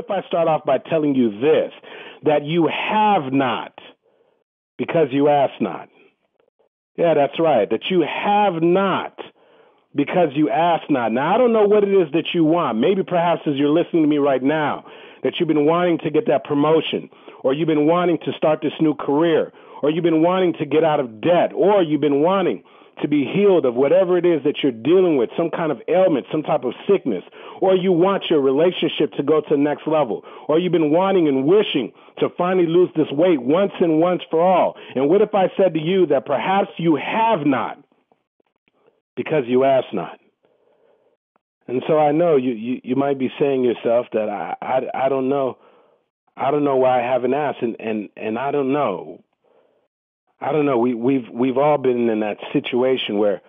if I start off by telling you this, that you have not because you ask not? Yeah, that's right, that you have not because you ask not. Now, I don't know what it is that you want. Maybe perhaps as you're listening to me right now, that you've been wanting to get that promotion, or you've been wanting to start this new career, or you've been wanting to get out of debt, or you've been wanting to be healed of whatever it is that you're dealing with, some kind of ailment, some type of sickness, or you want your relationship to go to the next level, or you've been wanting and wishing to finally lose this weight once and once for all. And what if I said to you that perhaps you have not because you ask not? And so I know you might be saying to yourself that I don't know why I haven't asked, and I don't know. I don't know. We've all been in that situation where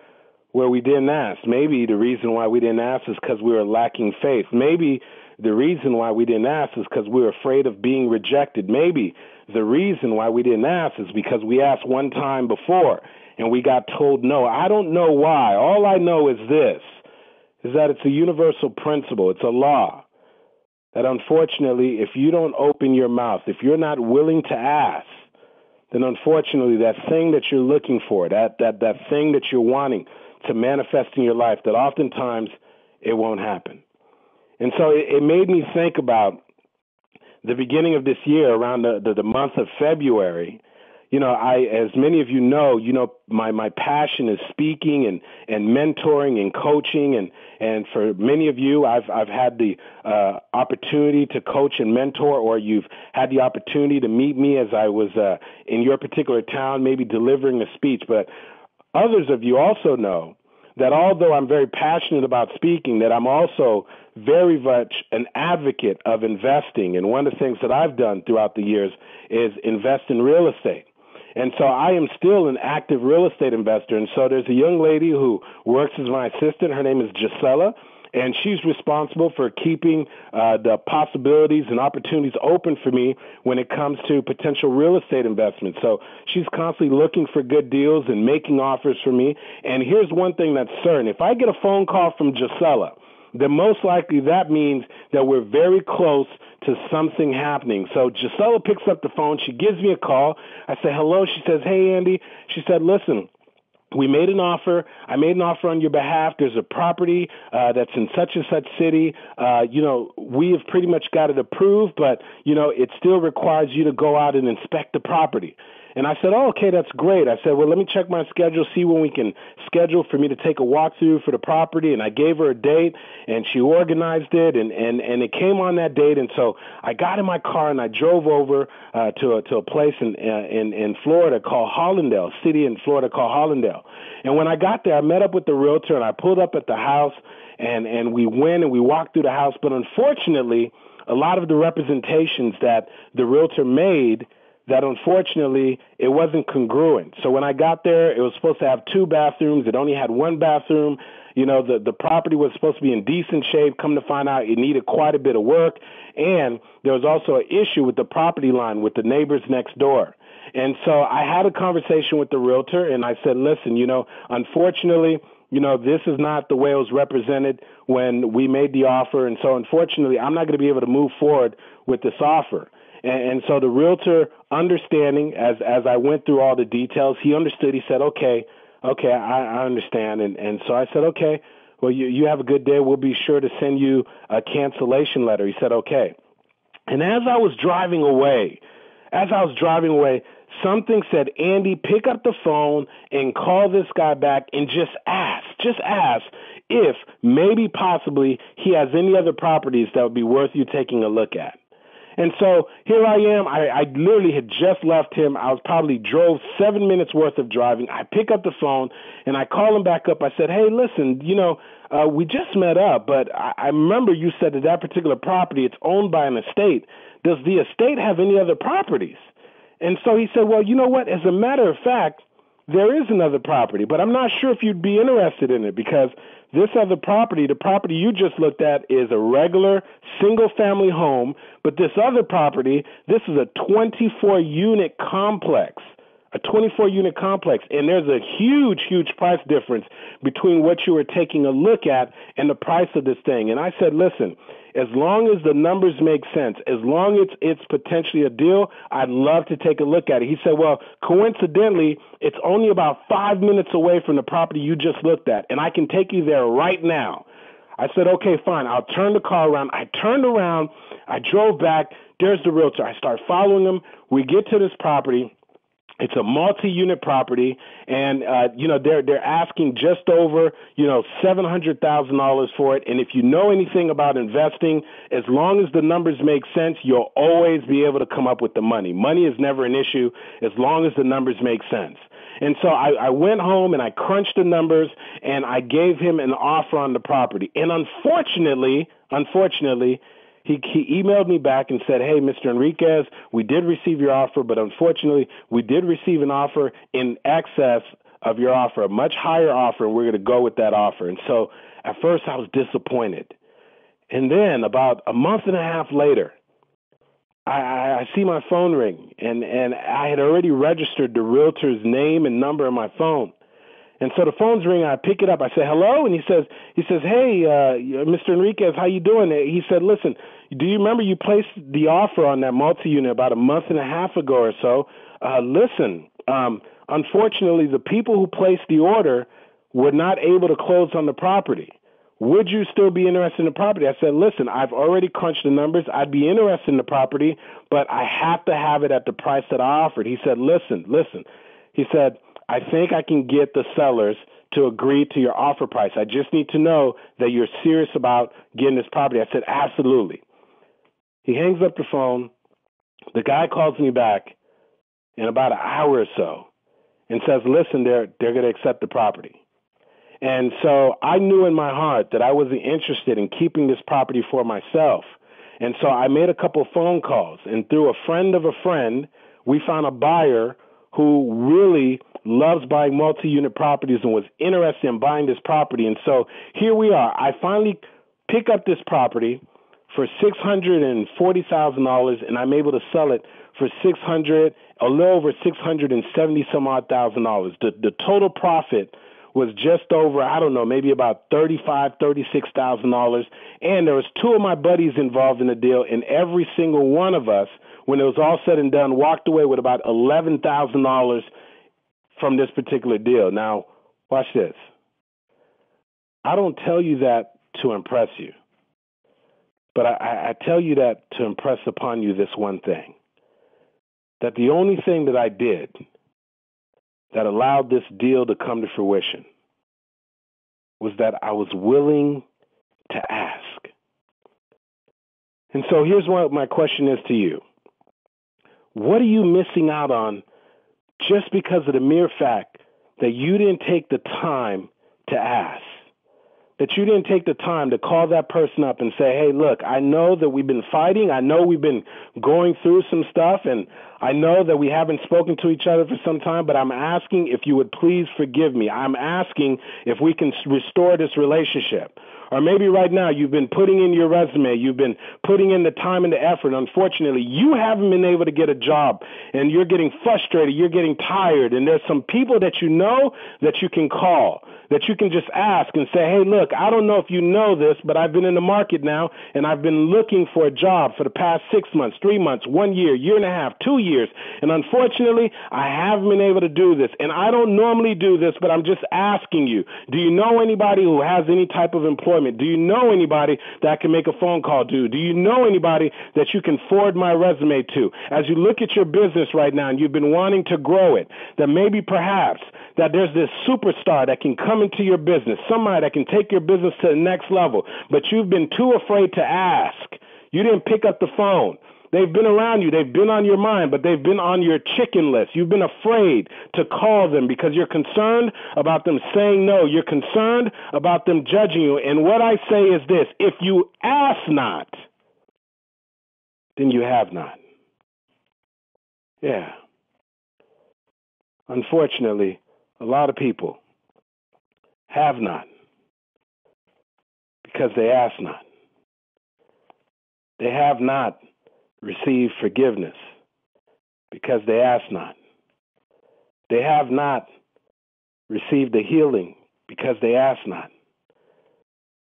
we didn't ask. Maybe the reason why we didn't ask is because we were lacking faith. Maybe the reason why we didn't ask is because we were afraid of being rejected. Maybe the reason why we didn't ask is because we asked one time before and we got told no. I don't know why. All I know is this, is that it's a universal principle. It's a law that unfortunately, if you don't open your mouth, if you're not willing to ask, then unfortunately that thing that you're looking for, that thing that you're wanting to manifest in your life, that oftentimes it won't happen. And so it made me think about the beginning of this year, around the month of February. You know, as many of you know, my passion is speaking and mentoring and coaching, and for many of you, I've had the opportunity to coach and mentor, or you've had the opportunity to meet me as I was in your particular town, maybe delivering a speech. But others of you also know that although I'm very passionate about speaking, that I'm also very much an advocate of investing. And one of the things that I've done throughout the years is invest in real estate. And so I am still an active real estate investor. And so there's a young lady who works as my assistant. Her name is Gisela, and she's responsible for keeping the possibilities and opportunities open for me when it comes to potential real estate investments. So she's constantly looking for good deals and making offers for me. And here's one thing that's certain. If I get a phone call from Gisela, then most likely that means that we're very close to something happening. So Gisela picks up the phone. She gives me a call. I say, hello. She says, hey, Andy. She said, listen, we made an offer. I made an offer on your behalf. There's a property that's in such and such city. We have pretty much got it approved, but, it still requires you to go out and inspect the property. And I said, oh, okay, that's great. I said, well, let me check my schedule, see when we can schedule for me to take a walkthrough for the property. And I gave her a date, and she organized it, and it came on that date. And so I got in my car, and I drove over to a place in Florida called Hollandale, a city in Florida called Hollandale. And when I got there, I met up with the realtor, and I pulled up at the house, and we went and we walked through the house. But unfortunately, a lot of the representations that the realtor made, that unfortunately it wasn't congruent. So when I got there, it was supposed to have 2 bathrooms. It only had 1 bathroom. The property was supposed to be in decent shape. Come to find out, it needed quite a bit of work. And there was also an issue with the property line with the neighbors next door. And so I had a conversation with the realtor, and I said, listen, unfortunately, this is not the way it was represented when we made the offer. And so unfortunately, I'm not going to be able to move forward with this offer. And so the realtor, understanding as I went through all the details, he understood. He said, okay, I understand. And so I said, okay, well, you have a good day. We'll be sure to send you a cancellation letter. He said, okay. And as I was driving away, something said, Andy, pick up the phone and call this guy back and just ask if maybe possibly he has any other properties that would be worth you taking a look at. And so here I am. I literally had just left him. I was probably drove 7 minutes worth of driving. I pick up the phone and I call him back up. I said, hey, listen, we just met up, but I remember you said that particular property, it's owned by an estate. Does the estate have any other properties? And so he said, well, you know what? As a matter of fact, there is another property, but I'm not sure if you'd be interested in it because this other property, the property you just looked at, is a regular single-family home, but this other property, this is a 24-unit complex, and there's a huge, huge price difference between what you were taking a look at and the price of this thing. And I said, listen, as long as the numbers make sense, as long as it's potentially a deal, I'd love to take a look at it. He said, well, coincidentally, it's only about 5 minutes away from the property you just looked at, and I can take you there right now. I said, okay, fine. I'll turn the car around. I turned around. I drove back. There's the realtor. I start following him. We get to this property. It's a multi-unit property, and they're asking just over $700,000 for it. And if you know anything about investing, as long as the numbers make sense, you'll always be able to come up with the money. Money is never an issue as long as the numbers make sense. And so I went home and I crunched the numbers and I gave him an offer on the property. And unfortunately, he emailed me back and said, hey, Mr. Henriquez, we did receive your offer, but unfortunately, we did receive an offer in excess of your offer, a much higher offer, and we're going to go with that offer. And so at first I was disappointed. And then about a month and a half later, I see my phone ring, and I had already registered the realtor's name and number in my phone. And so the phone's ringing. I pick it up. I say, hello? And he says, hey, Mr. Henriquez, how you doing? He said, listen, do you remember you placed the offer on that multi-unit about a month and a half ago or so? Unfortunately, the people who placed the order were not able to close on the property. Would you still be interested in the property? I said, listen, I've already crunched the numbers. I'd be interested in the property, but I have to have it at the price that I offered. He said, listen. He said, I think I can get the sellers to agree to your offer price. I just need to know that you're serious about getting this property. I said, absolutely. He hangs up the phone. The guy calls me back in about an hour or so and says, listen, they're going to accept the property. And so I knew in my heart that I wasn't interested in keeping this property for myself. And so I made a couple of phone calls, and through a friend of a friend, we found a buyer who really loves buying multi-unit properties and was interested in buying this property. And so here we are. I finally pick up this property for $640,000, and I'm able to sell it for a little over $670 some odd thousand. The total profit was just over, I don't know, maybe about $36,000. And there was two of my buddies involved in the deal, and every single one of us, when it was all said and done, walked away with about $11,000 from this particular deal. Now, watch this. I don't tell you that to impress you, but I tell you that to impress upon you this one thing, that the only thing that I did that allowed this deal to come to fruition was that I was willing to ask. And so here's what my question is to you. What are you missing out on just because of the mere fact that you didn't take the time to ask? That you didn't take the time to call that person up and say, hey, look, I know that we've been fighting. I know we've been going through some stuff, and I know that we haven't spoken to each other for some time, but I'm asking if you would please forgive me. I'm asking if we can restore this relationship. Or maybe right now you've been putting in your resume, you've been putting in the time and the effort. Unfortunately, you haven't been able to get a job, and you're getting frustrated, you're getting tired, and there's some people that you know that you can call, that you can just ask and say, hey, look, I don't know if you know this, but I've been in the market now, and I've been looking for a job for the past 6 months, 3 months, 1 year, year and a half, 2 years, and unfortunately, I haven't been able to do this. And I don't normally do this, but I'm just asking you, do you know anybody who has any type of employment? Do you know anybody that I can make a phone call to? Do you know anybody that you can forward my resume to? As you look at your business right now and you've been wanting to grow it, that maybe perhaps that there's this superstar that can come into your business, somebody that can take your business to the next level, but you've been too afraid to ask. You didn't pick up the phone. They've been around you. They've been on your mind, but they've been on your chicken list. You've been afraid to call them because you're concerned about them saying no. You're concerned about them judging you. And what I say is this: if you ask not, then you have not. Yeah. Unfortunately, a lot of people have not because they ask not. They have not received forgiveness because they ask not. They have not received the healing because they ask not.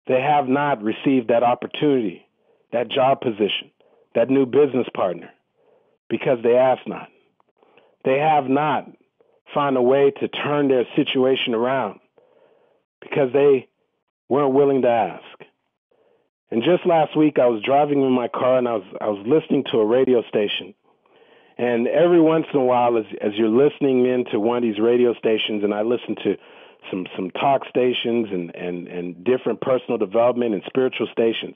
They have not received that opportunity that job position, that new business partner, because they asked not. They have not found a way to turn their situation around because they weren't willing to ask. And just last week, I was driving in my car and I was listening to a radio station. And every once in a while, as you're listening into one of these radio stations, and I listen to some talk stations and different personal development and spiritual stations.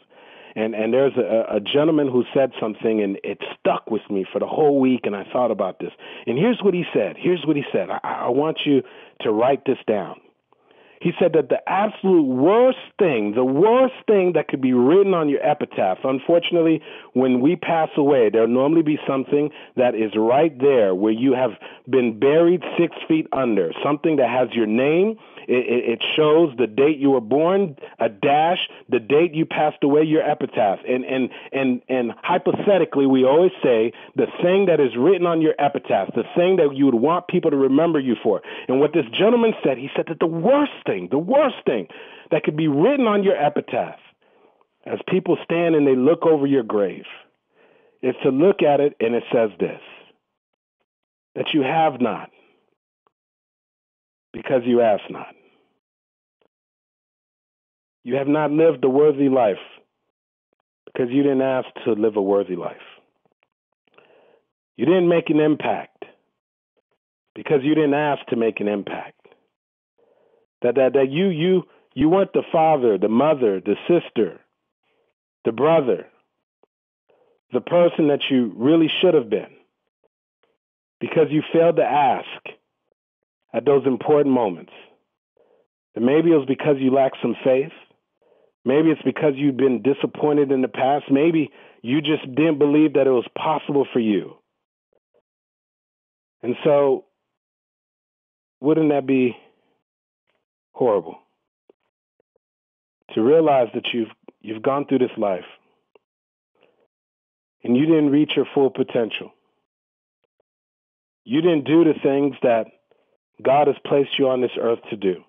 And there's a gentleman who said something, and it stuck with me for the whole week, and I thought about this. And here's what he said. I want you to write this down. He said that the absolute worst thing that could be written on your epitaph, unfortunately, when we pass away, there'll normally be something that is right there where you have been buried 6 feet under, something that has your name. It shows the date you were born, a dash, the date you passed away, your epitaph. And hypothetically, we always say the thing that is written on your epitaph, the thing that you would want people to remember you for. And what this gentleman said, he said that the worst thing that could be written on your epitaph as people stand and they look over your grave is to look at it and it says this, that you have not because you ask not. You have not lived a worthy life because you didn't ask to live a worthy life. You didn't make an impact because you didn't ask to make an impact. That you weren't the father, the mother, the sister, the brother, the person that you really should have been because you failed to ask at those important moments. And maybe it was because you lacked some faith. Maybe it's because you've been disappointed in the past. Maybe you just didn't believe that it was possible for you. And so, wouldn't that be horrible to realize that you've gone through this life and you didn't reach your full potential? You didn't do the things that God has placed you on this earth to do.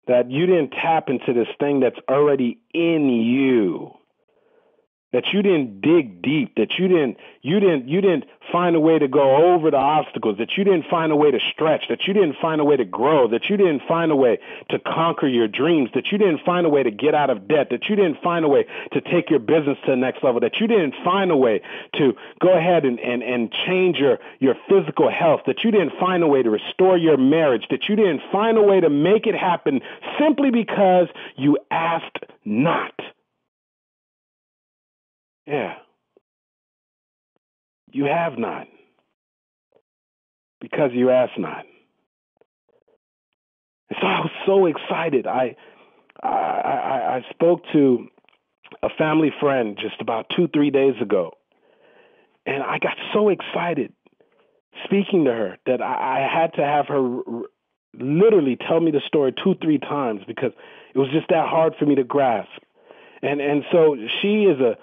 That you didn't tap into this thing that's already in you. That you didn't dig deep, that you didn't find a way to go over the obstacles, that you didn't find a way to stretch, that you didn't find a way to grow, that you didn't find a way to conquer your dreams, that you didn't find a way to get out of debt, that you didn't find a way to take your business to the next level, that you didn't find a way to go ahead and change your physical health, that you didn't find a way to restore your marriage, that you didn't find a way to make it happen simply because you asked not. Yeah. You have not because you asked not. And so I was so excited. I spoke to a family friend just about 2-3 days ago, and I got so excited speaking to her that I had to have her literally tell me the story 2-3 times because it was just that hard for me to grasp. And so she is a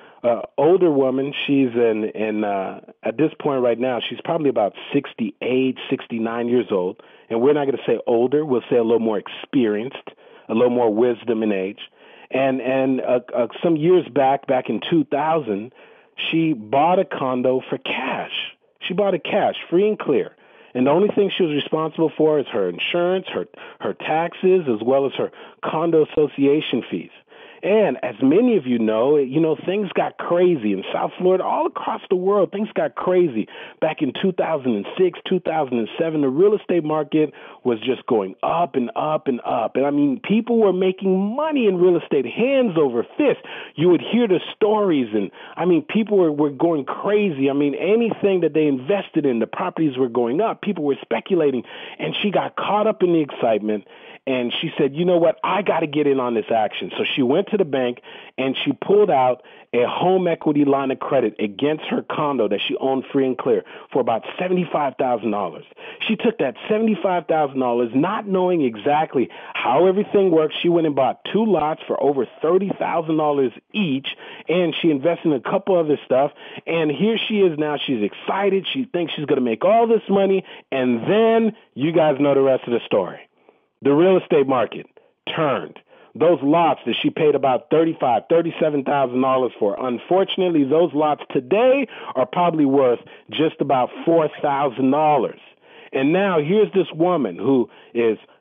older woman. She's at this point right now, she's probably about 68, 69 years old. And we're not going to say older. We'll say a little more experienced, a little more wisdom in age. And some years back in 2000, she bought a condo for cash. She bought it cash, free and clear. And the only thing she was responsible for is her insurance, her taxes, as well as her condo association fees. And as many of you know, things got crazy in South Florida, all across the world. Things got crazy back in 2006, 2007. The real estate market was just going up and up and up. And I mean, people were making money in real estate, hands over fist. You would hear the stories, and I mean, people were going crazy. I mean, anything that they invested in, the properties were going up. People were speculating, and she got caught up in the excitement. And she said, you know what, I got to get in on this action. So she went to the bank and she pulled out a home equity line of credit against her condo that she owned free and clear for about $75,000. She took that $75,000, not knowing exactly how everything works. She went and bought 2 lots for over $30,000 each, and she invested in a couple other stuff. And here she is now. She's excited. She thinks she's going to make all this money. And then you guys know the rest of the story. The real estate market turned. those lots that she paid about $35,000, $37,000 for, unfortunately, those lots today are probably worth just about $4,000. And now here's this woman who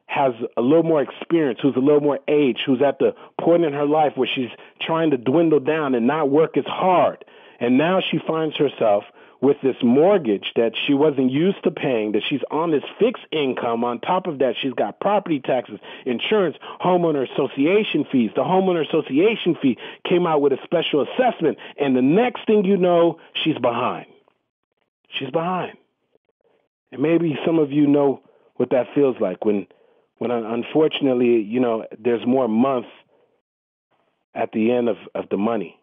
has a little more experience, who's a little more age, who's at the point in her life where she's trying to dwindle down and not work as hard. And now she finds herself with this mortgage that she wasn't used to paying, that she's on this fixed income. On top of that, she's got property taxes, insurance, homeowner association fees. The homeowner association fee came out with a special assessment, and the next thing you know, she's behind. She's behind. And maybe some of you know what that feels like when unfortunately, there's more months at the end of the money.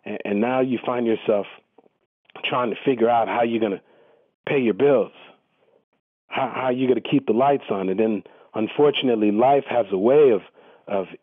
And now you find yourself trying to figure out how you're going to pay your bills, how you're going to keep the lights on. And then, unfortunately, life has a way of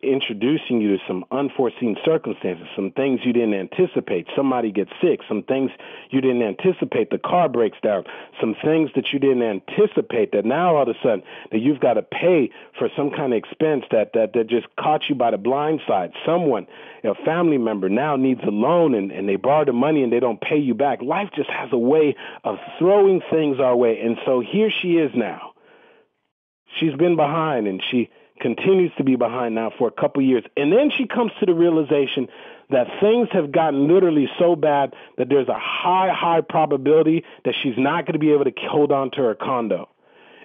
introducing you to some unforeseen circumstances, some things you didn't anticipate. Somebody gets sick, some things you didn't anticipate. The car breaks down, some things that you didn't anticipate that now all of a sudden that you've got to pay for some kind of expense that just caught you by the blind side. Someone, a family member now needs a loan and they borrow the money and they don't pay you back. Life just has a way of throwing things our way. And so here she is now. She's been behind and she continues to be behind now for a couple years. And then she comes to the realization that things have gotten literally so bad that there's a high probability that she's not going to be able to hold on to her condo.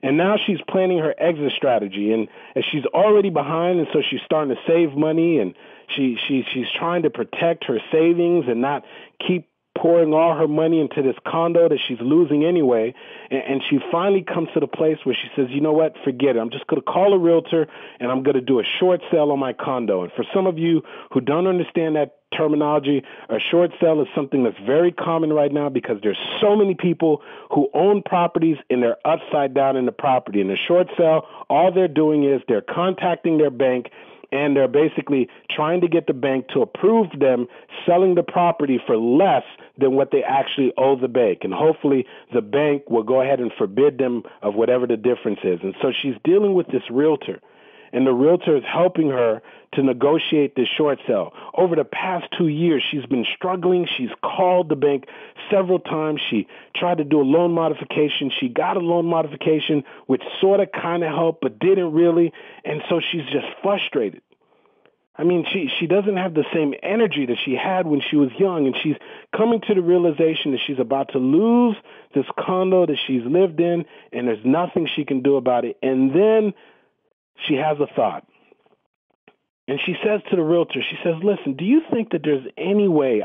And now she's planning her exit strategy, and she's already behind, and so she's starting to save money, and she's trying to protect her savings and not keep pouring all her money into this condo that she's losing anyway. And she finally comes to the place where she says, you know what, forget it. I'm just going to call a realtor and I'm going to do a short sale on my condo. And for some of you who don't understand that terminology, a short sale is something that's very common right now because there's so many people who own properties and they're upside down in the property. In a short sale, all they're doing is they're contacting their bank and they're basically trying to get the bank to approve them selling the property for less than what they actually owe the bank. And hopefully the bank will go ahead and forbid them of whatever the difference is. And so she's dealing with this realtor, and the realtor is helping her to negotiate this short sale. Over the past 2 years, she's been struggling. She's called the bank several times. She tried to do a loan modification. She got a loan modification, which sort of kind of helped, but didn't really. And so she's just frustrated. I mean, she doesn't have the same energy that she had when she was young, and she's coming to the realization that she's about to lose this condo that she's lived in, and there's nothing she can do about it. And then she has a thought. And she says to the realtor, she says, listen, do you think that there's any way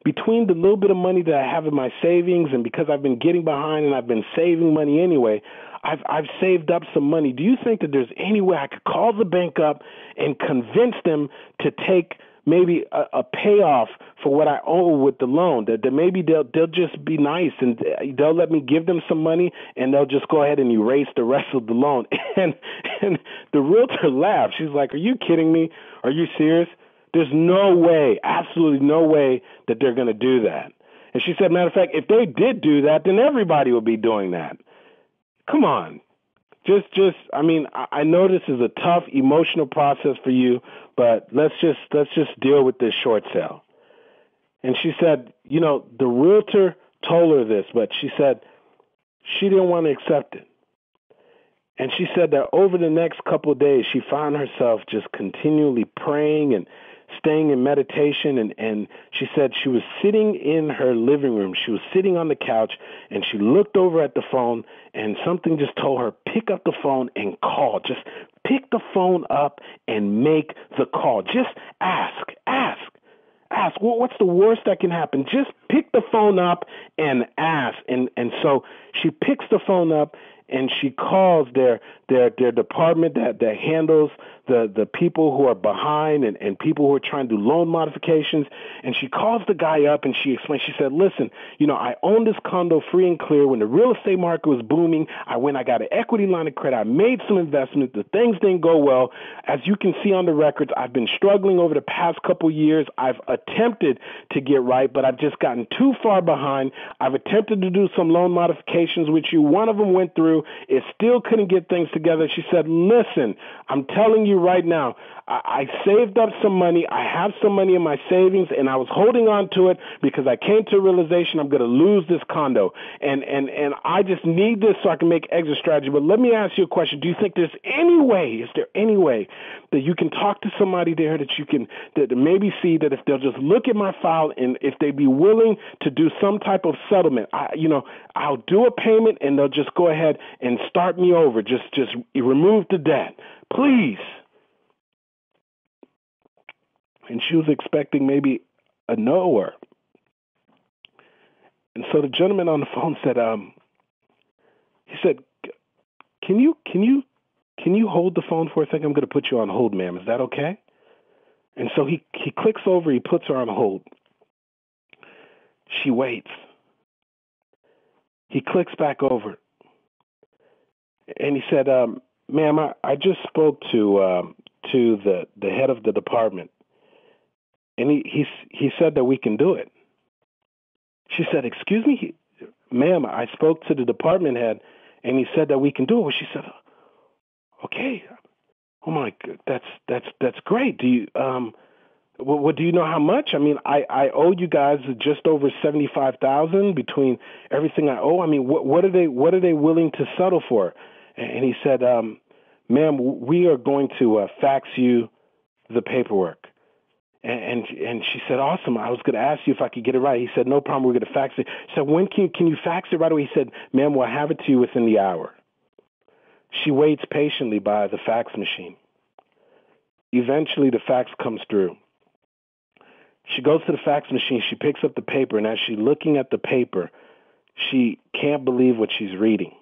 between the little bit of money that I have in my savings and because I've been getting behind and I've been saving money anyway, I've saved up some money. Do you think that there's any way I could call the bank up and convince them to take maybe a payoff for what I owe with the loan, that maybe they'll just be nice and they'll let me give them some money and they'll just go ahead and erase the rest of the loan? And the realtor laughed. She's like, are you kidding me? Are you serious? There's no way, absolutely no way that they're going to do that. And she said, matter of fact, if they did do that, then everybody would be doing that. Come on. I know this is a tough emotional process for you, but let's just deal with this short sale. And she said, the realtor told her this, but she said she didn't want to accept it. And she said that over the next couple of days, she found herself just continually praying and staying in meditation. And she said she was sitting in her living room. She was sitting on the couch, and she looked over at the phone, and something just told her, pick up the phone and call. Just pick the phone up and make the call. Just ask. Well, what's the worst that can happen? Just pick the phone up and ask. And so she picks the phone up, and she calls their department that handles the people who are behind and people who are trying to do loan modifications. And she calls the guy up and she explains, she said, listen, I own this condo free and clear. When the real estate market was booming, I got an equity line of credit. I made some investments. The things didn't go well. As you can see on the records, I've been struggling over the past couple years. I've attempted to get right, but I've just gotten too far behind. I've attempted to do some loan modifications with you. One of them went through. It still couldn't get things together. She said, listen, I'm telling you right now, I saved up some money. I have some money in my savings, and I was holding on to it because I came to a realization I'm going to lose this condo, and I just need this so I can make exit strategy. But let me ask you a question. Do you think is there any way that you can talk to somebody there that you can that maybe see that if they'll just look at my file and if they'd be willing to do some type of settlement, I'll do a payment and they'll just go ahead and start me over, just remove the debt, please. And she was expecting maybe a no. And so the gentleman on the phone said, he said, can you hold the phone for a second? I'm going to put you on hold, ma'am. Is that okay? And so he clicks over, he puts her on hold. She waits. He clicks back over. And he said, ma'am, I just spoke to the head of the department. And he said that we can do it. She said, excuse me, ma'am, I spoke to the department head, and he said that we can do it. Well, she said, okay. Oh my God, that's great. Do you do you know how much? I mean, I owe you guys just over $75,000 between everything I owe. I mean, what are they willing to settle for? And he said, ma'am, we are going to fax you the paperwork. And she said, awesome. I was going to ask you if I could get it right. He said, no problem. We're going to fax it. She said, when can you fax it right away? He said, ma'am, we'll have it to you within the hour. She waits patiently by the fax machine. Eventually, the fax comes through. She goes to the fax machine. She picks up the paper, and as she's looking at the paper, she can't believe what she's reading.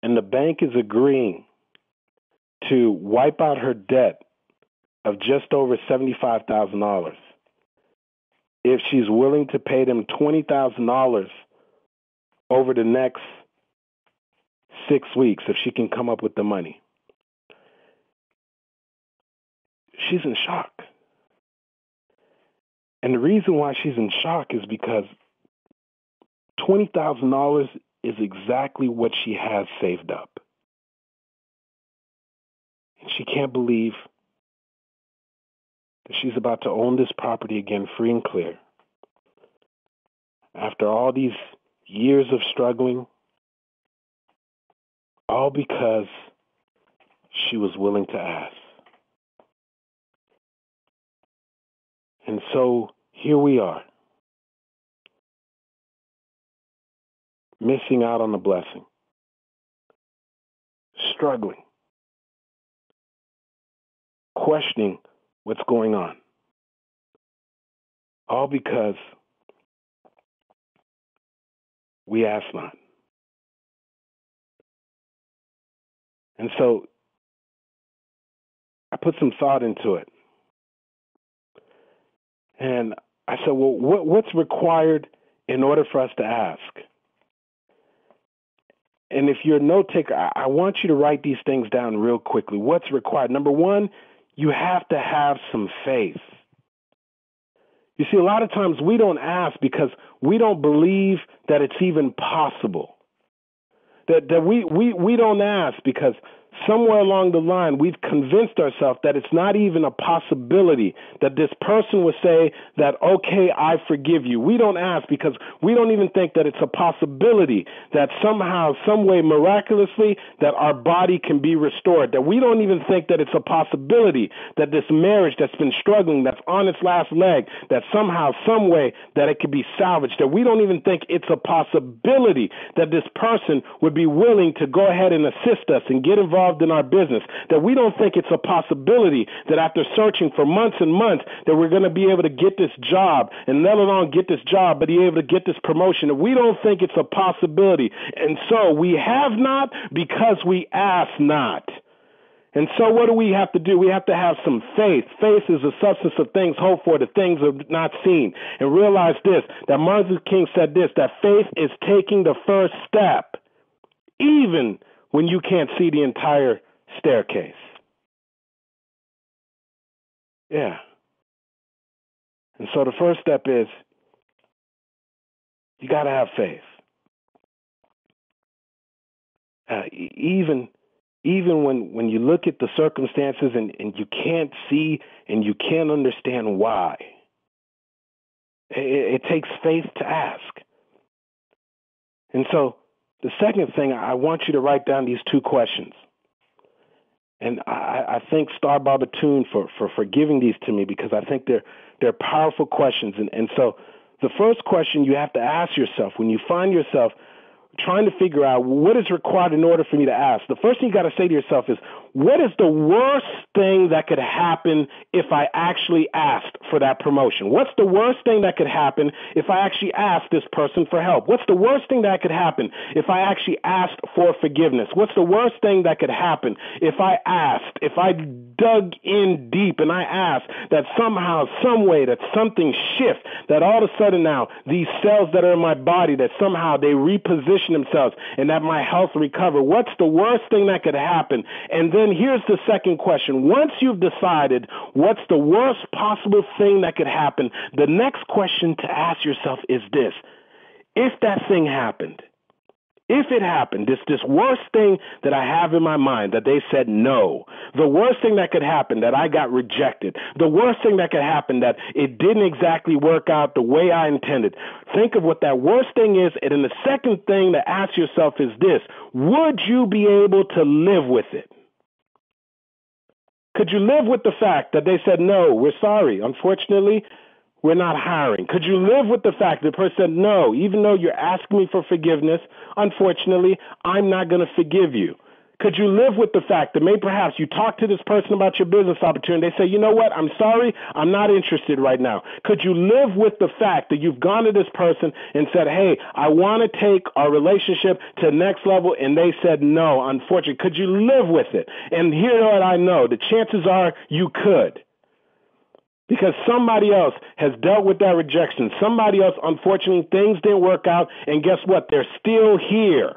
And the bank is agreeing to wipe out her debt of just over $75,000 if she's willing to pay them $20,000 over the next 6 weeks, if she can come up with the money. She's in shock. And the reason why she's in shock is because $20,000 is exactly what she has saved up. And she can't believe that she's about to own this property again free and clear. After all these years of struggling, all because she was willing to ask. And so here we are, missing out on the blessing, struggling, questioning what's going on, all because we asked not. And so I put some thought into it. And I said, well, what's required in order for us to ask? And if you're a note taker, I want you to write these things down real quickly. What's required? Number one, you have to have some faith. You see, a lot of times we don't ask because we don't believe that it's even possible. That we don't ask because somewhere along the line we've convinced ourselves that it's not even a possibility that this person would say that, okay, I forgive you. We don't ask because we don't even think that it's a possibility that somehow, some way, miraculously, that our body can be restored. That we don't even think that it's a possibility that this marriage that's been struggling, that's on its last leg, that somehow, some way, that it could be salvaged. That we don't even think it's a possibility that this person would be willing to go ahead and assist us and get involved in our business, that we don't think it's a possibility that after searching for months and months that we're going to be able to get this job, and let alone get this job, but be able to get this promotion. That we don't think it's a possibility. And so we have not because we ask not. And so what do we have to do? We have to have some faith. Faith is the substance of things hoped for, the things of not seen. And realize this, that Martin Luther King said this, that faith is taking the first step, even when you can't see the entire staircase. Yeah. And so the first step is you got to have faith. Even even when you look at the circumstances and you can't see and you can't understand why. It takes faith to ask. And so the second thing, I want you to write down these two questions. And I thank Star Barbara Toon for giving these to me, because I think they're powerful questions. And so the first question you have to ask yourself when you find yourself trying to figure out what is required in order for me to ask, the first thing you got to say to yourself is, what is the worst thing that could happen if I actually asked for that promotion? What's the worst thing that could happen if I actually asked this person for help? What's the worst thing that could happen if I actually asked for forgiveness? What's the worst thing that could happen if I asked, if I dug in deep and I asked that somehow, some way, that something shifts, that all of a sudden now these cells that are in my body, that somehow they reposition themselves and that my health recover? What's the worst thing that could happen? And then here's the second question. Once you've decided what's the worst possible thing that could happen, the next question to ask yourself is this: if that thing happened, if it happened, this worst thing that I have in my mind, that they said no, the worst thing that could happen, that I got rejected, the worst thing that could happen, that it didn't exactly work out the way I intended. Think of what that worst thing is, and then the second thing to ask yourself is this: would you be able to live with it? Could you live with the fact that they said, no, we're sorry, unfortunately, we're not hiring? Could you live with the fact that the person said, no, even though you're asking me for forgiveness, unfortunately, I'm not going to forgive you? Could you live with the fact that maybe perhaps you talk to this person about your business opportunity, they say, you know what, I'm sorry, I'm not interested right now? Could you live with the fact that you've gone to this person and said, hey, I want to take our relationship to the next level, and they said no, unfortunately? Could you live with it? And here's what I know, the chances are you could. Because somebody else has dealt with that rejection. Somebody else, unfortunately, things didn't work out, and guess what? They're still here.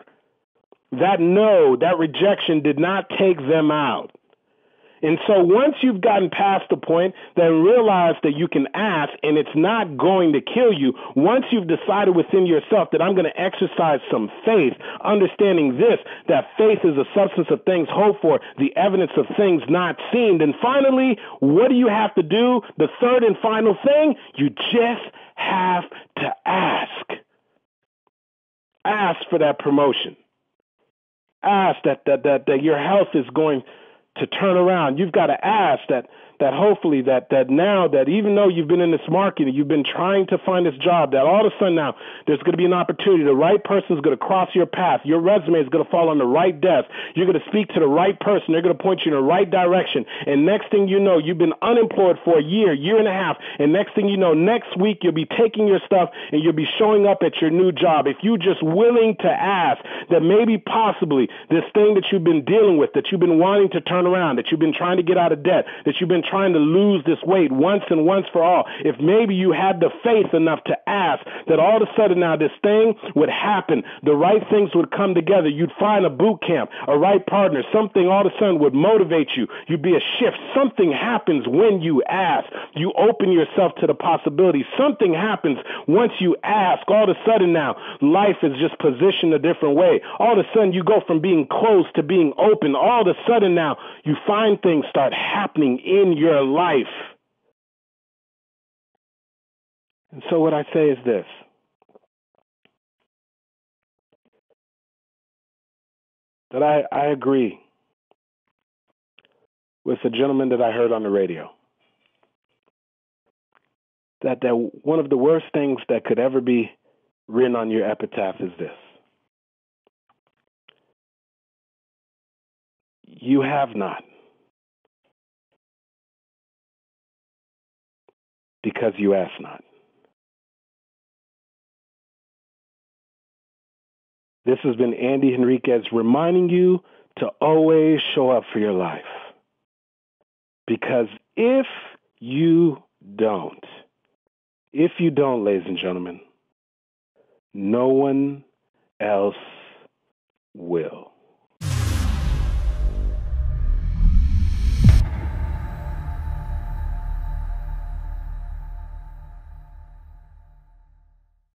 That no, that rejection did not take them out. And so once you've gotten past the point, then realize that you can ask and it's not going to kill you. Once you've decided within yourself that I'm going to exercise some faith, understanding this, that faith is a substance of things hoped for, the evidence of things not seen. Then finally, what do you have to do? The third and final thing, you just have to ask. Ask for that promotion. Ask that your health is going to turn around. You've got to ask that hopefully that now that even though you've been in this market and you've been trying to find this job, that all of a sudden now there's going to be an opportunity. The right person is going to cross your path. Your resume is going to fall on the right desk. You're going to speak to the right person. They're going to point you in the right direction. And next thing you know, you've been unemployed for a year and a half. And next thing you know, next week you'll be taking your stuff and you'll be showing up at your new job. If you're just willing to ask that maybe possibly this thing that you've been dealing with, that you've been wanting to turn around, that you've been trying to get out of debt, that you've been trying to lose this weight once and once for all, if maybe you had the faith enough to ask that all of a sudden now this thing would happen, the right things would come together, you'd find a boot camp, a right partner, something all of a sudden would motivate you, you'd be a shift. Something happens when you ask. You open yourself to the possibilities. Something happens once you ask. All of a sudden now life is just positioned a different way. All of a sudden you go from being closed to being open. All of a sudden now you find things start happening in your life. And so what I say is this: that I agree with the gentleman that I heard on the radio, that one of the worst things that could ever be written on your epitaph is this: you have not, because you ask not. This has been Andy Henriquez reminding you to always show up for your life. Because if you don't, ladies and gentlemen, no one else will.